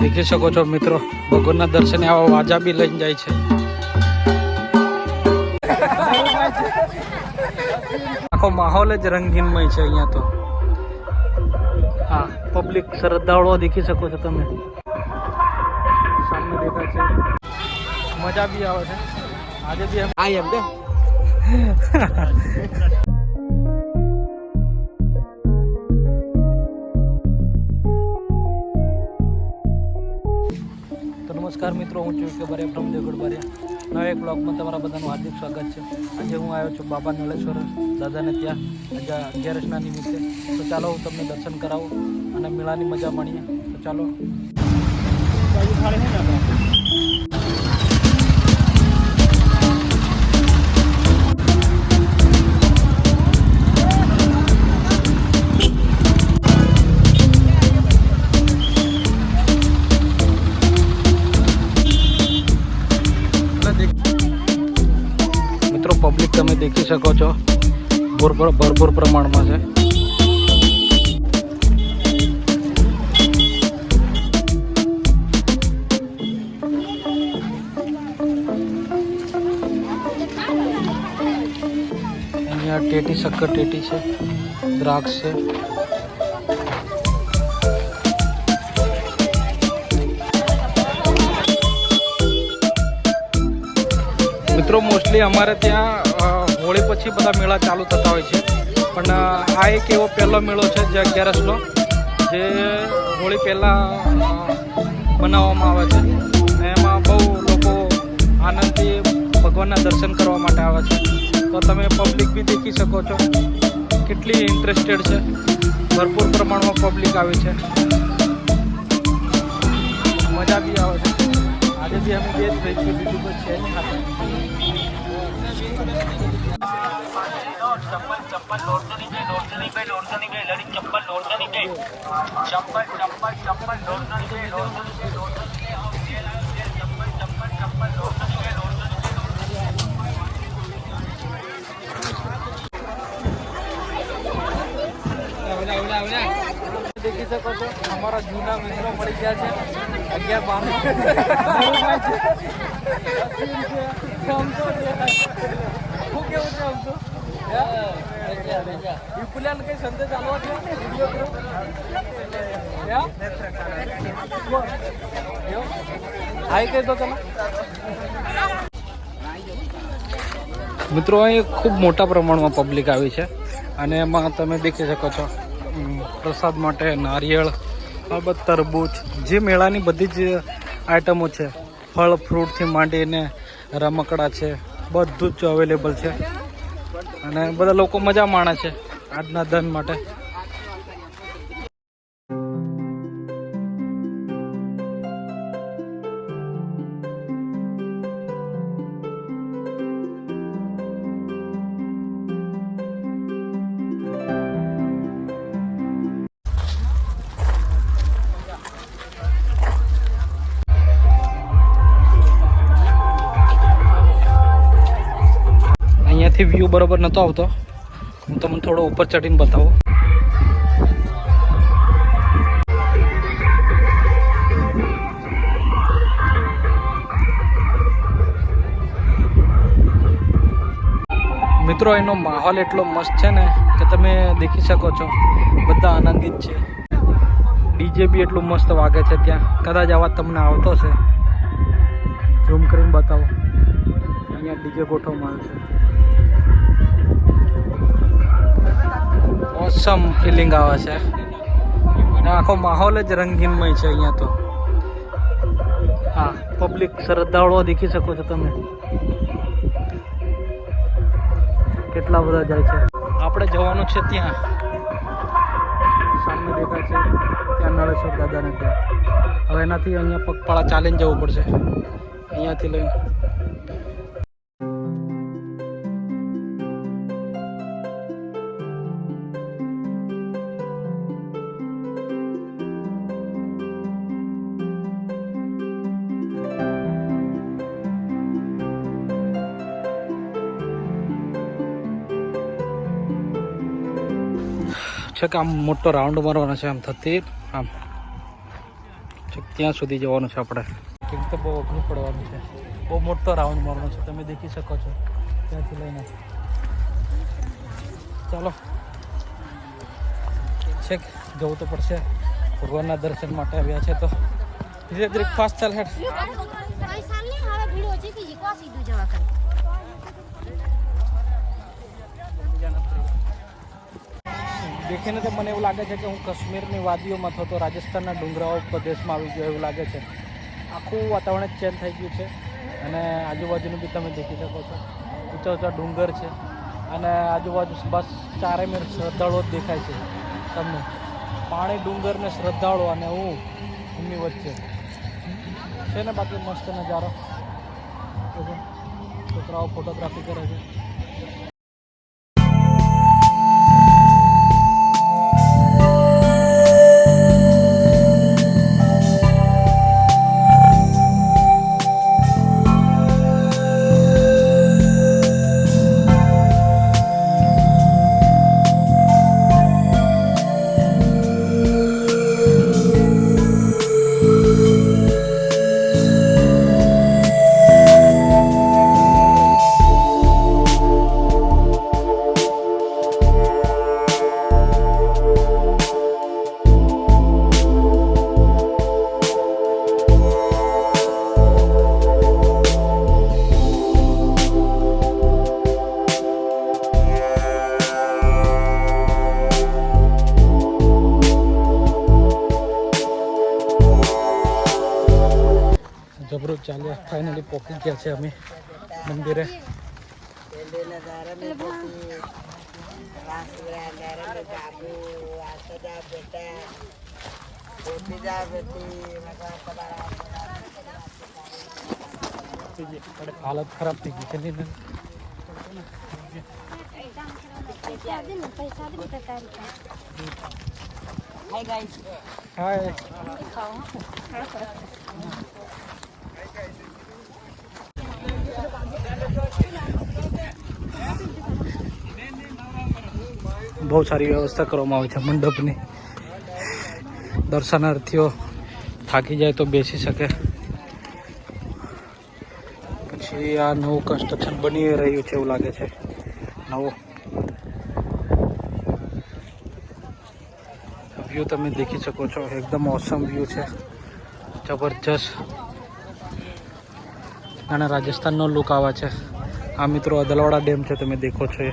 દેખી શકો છો મિત્રો, ભગવાનના દર્શને આવા વાજા બી લઈને જાય છે. આખો માહોલ જ રંગીનમય છે અહીંયા તો. હા, પબ્લિક શ્રદ્ધાળુઓ દેખી શકો છો તમે, સામે દેખાય છે. મજા બી આવે છે આજે બી. એમ કે નમસ્કાર મિત્રો, હું છું કે બારિયા ફ્રોમ દેવગઢ બારિયા. નવા એક બ્લોગમાં તમારા બધાનું હાર્દિક સ્વાગત છે. આજે હું આવ્યો છું બાબા નળેશ્વર દાદાને ત્યાં, આજે 11ના નિમિત્તે. તો ચાલો હું તમને દર્શન કરાવું અને મેળાની મજા માણીએ. તો ચાલો. પબ્લિક તમે દેખી શકો છો, ભરપૂર પ્રમાણમાં છે. અહીંયા ટેટી, શક્કર ટેટી છે, દ્રાક્ષ છે. મિત્રો મોસ્ટલી અમારે ત્યાં હોળી પછી બધા મેળા ચાલુ થતા હોય છે, પણ આ એક એવો પહેલો મેળો છે જે 11નો, જે હોળી પહેલાં બનાવવામાં આવે છે. અને એમાં બહુ લોકો આનંદથી ભગવાનના દર્શન કરવા માટે આવે છે. તો તમે પબ્લિક બી દેખી શકો છો કેટલી ઇન્ટરેસ્ટેડ છે. ભરપૂર પ્રમાણમાં પબ્લિક આવી છે, મજા બી આવે છે. આજે બી અમે બે જ ભાઈ છીએ, બીજું કોઈ છે નહીં હાથે. દેખી શકો છો અમારા જૂના મિત્રો મળી ગયા છે. 11-12 કઈ સંદેશ ચાલવા છે હાઈ કહી દો તમે મિત્રો. અહીં ખૂબ મોટા પ્રમાણમાં પબ્લિક આવી છે અને એમાં તમે દેખી શકો છો પ્રસાદ માટે નારિયેળ, તરબૂચ, જે મેળાની બધી જ આઈટમો છે, ફળ ફ્રૂટથી માંડીને રમકડા છે, બધું જ અવેલેબલ છે. અને બધા લોકો મજા માણે છે આજના ધન માટે. અહીંયાથી વ્યૂ બરોબર નહોતો આવતો, હું તમને થોડો ઉપર ચડીને બતાવું. મિત્રો એનો માહોલ એટલો મસ્ત છે ને કે તમે દેખી શકો છો, બધા આનંદિત છે. ડીજે બી એટલું મસ્ત વાગે છે ત્યાં. કદાચ અવાજ તમને આવતો છે, ઝૂમ કરીને બતાવો. અહીંયા ડીજે ગોઠવવામાં આવ્યું છે. ઓસમ ફિલિંગ આવે છે અને આખો માહોલ જ રંગીનમય છે અહીંયા તો. હા, પબ્લિક શ્રદ્ધાળુઓ દેખી શકો છો તમે, કેટલા બધા જાય છે. આપણે જવાનું છે ત્યાં, સામે દેખાય છે ત્યાં નળેશ્વર દાદાને ત્યાં. હવે એનાથી અહીંયા પગપાળા ચાલીને જવું પડશે અહીંયાથી લઈને. છે કે આમ મોટો રાઉન્ડ મારવાનો છે, આમ થતી આમ ત્યાં સુધી જવાનું છે આપણે. કેમ તો બહુ અઘરું પડવાનું છે, બહુ મોટો રાઉન્ડ મારવાનો છે, તમે દેખી શકો છો ત્યાંથી લઈને. ચાલો છેક જવું તો પડશે, ભગવાનના દર્શન માટે આવ્યા છે તો ધીરે ધીરે ફાસ્ટ ચાલ હેડ. દેખીને તો મને એવું લાગે છે કે હું કાશ્મીરની વાદીઓમાં અથવા તો રાજસ્થાનના ડુંગરાઓ પ્રદેશમાં આવી ગયો એવું લાગે છે. આખું વાતાવરણ જ ચેન્જ થઈ ગયું છે અને આજુબાજુનું બી તમે દેખી શકો છો, ઊંચા ઊંચા ડુંગર છે અને આજુબાજુ બસ ચારે મેર શ્રદ્ધાળુઓ જ દેખાય છે તમને. પાણી, ડુંગર ને શ્રદ્ધાળુ અને હું એમની વચ્ચે છે ને. બાકી મસ્ત નજારો, છોકરાઓ ફોટોગ્રાફી કરે છે. જબરું ચાલ્યા, ફાઇનલી પહોંચી ગયા છે અમે મંદિરે. હાલત ખરાબ થઈ ગઈ છે ને. હાય બહુ સારી વ્યવસ્થા કરવામાં આવે છે મંડપની. દર્શનાર્થીઓ થાકી જાય તો બેસી શકે. પછી આ નવું કન્સ્ટ્રક્શન બની રહ્યું છે એવું લાગે છે, નવું. વ્યૂ તમે દેખી શકો છો, એકદમ ઓસમ વ્યૂ છે, જબરજસ્ત. અને રાજસ્થાનનો લુક આવે છે. આ મિત્રો અદલવાડા ડેમ છે, તમે દેખો છો એ.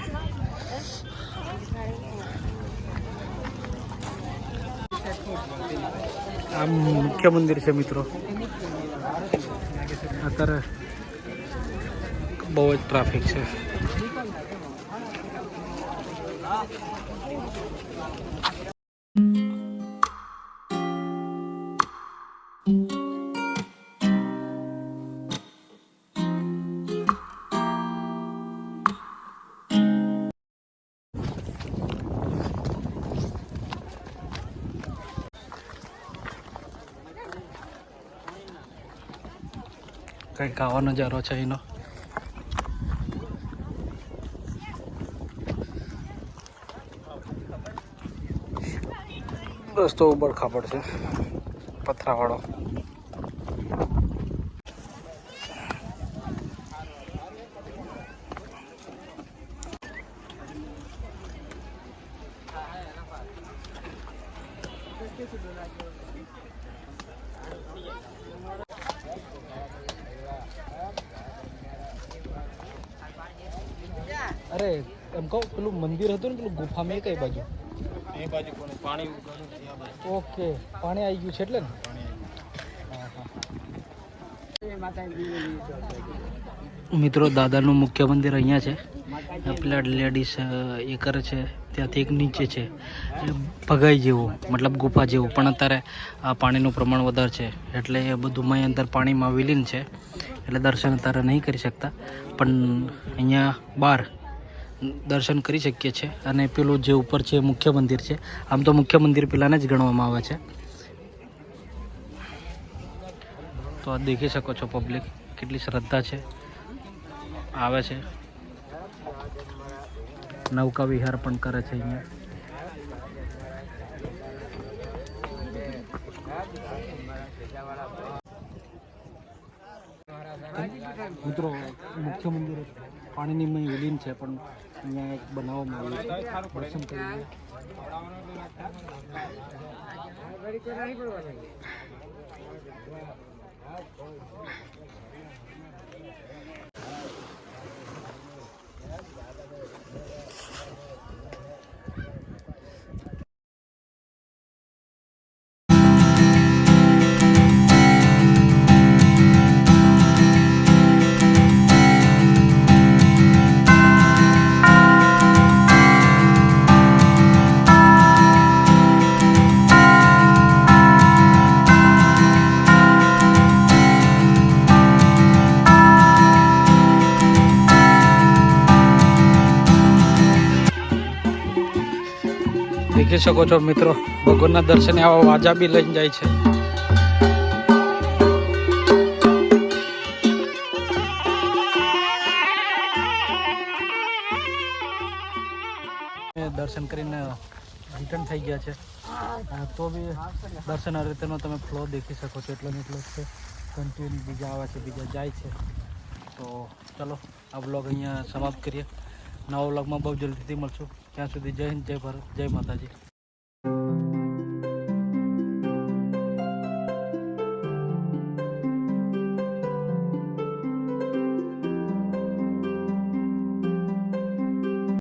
આ મુખ્ય મંદિર છે મિત્રો. અત્યારે બહુ જ ટ્રાફિક છે. કંઈક આવો નજારો છે એનો. રસ્તો ઉબડ ખાબડ છે, પથરાવાળો. અરે એમ કહું, પેલું મંદિર હતું ને પેલું ગુફામાં, એ કઈ બાજુ? એ બાજુ કોને પાણી. ઓકે, પાણી આવી ગયું છે એટલે ને. મિત્રો દાદાનું મુખ્ય મંદિર અહીંયા છે. પેલા લેડીઝ એ કરે છે ત્યાંથી એક નીચે છે, ભગાઈ જેવું, મતલબ ગુફા જેવું. પણ અત્યારે આ પાણીનું પ્રમાણ વધારે છે એટલે એ બધું મય અંદર પાણીમાં વિલીન છે, એટલે દર્શન અત્યારે નહીં કરી શકતા. પણ અહીંયા બહાર દર્શન કરી શકીએ છીએ. અને પેલું જે ઉપર છે મુખ્ય મંદિર છે. આમ તો મુખ્ય મંદિર પેલાને જ ગણવામાં આવે છે. તો આ દેખી શકો છો પબ્લિક કેટલી શ્રદ્ધા છે, આવે છે. નૌકા વિહાર પણ કરે છે અહીંયા. મિત્રો મુખ્ય મંદિર પાણીની મય વિલીન છે, પણ અહીંયા એક બનાવવામાં આવ્યું છે. દર્શન કરીએ. દેખી શકો છો મિત્રો, ભગવાનના દર્શને આવા વાજા બી લઈને જાય છે. દર્શન કરીને રિટર્ન થઈ ગયા છે, તો બી દર્શન આ રીતેનો તમે ફ્લો દેખી શકો છો. એટલો ને એટલો જ છે, કન્ટિન્યુ બીજા આવે છે, બીજા જાય છે. તો ચલો આ વ્લોગ અહીંયા સમાપ્ત કરીએ. નવા વ્લોગમાં બહુ જલ્દીથી મળશું. ત્યાં સુધી જય હિન્દ, જય ભારત, જય માતાજી.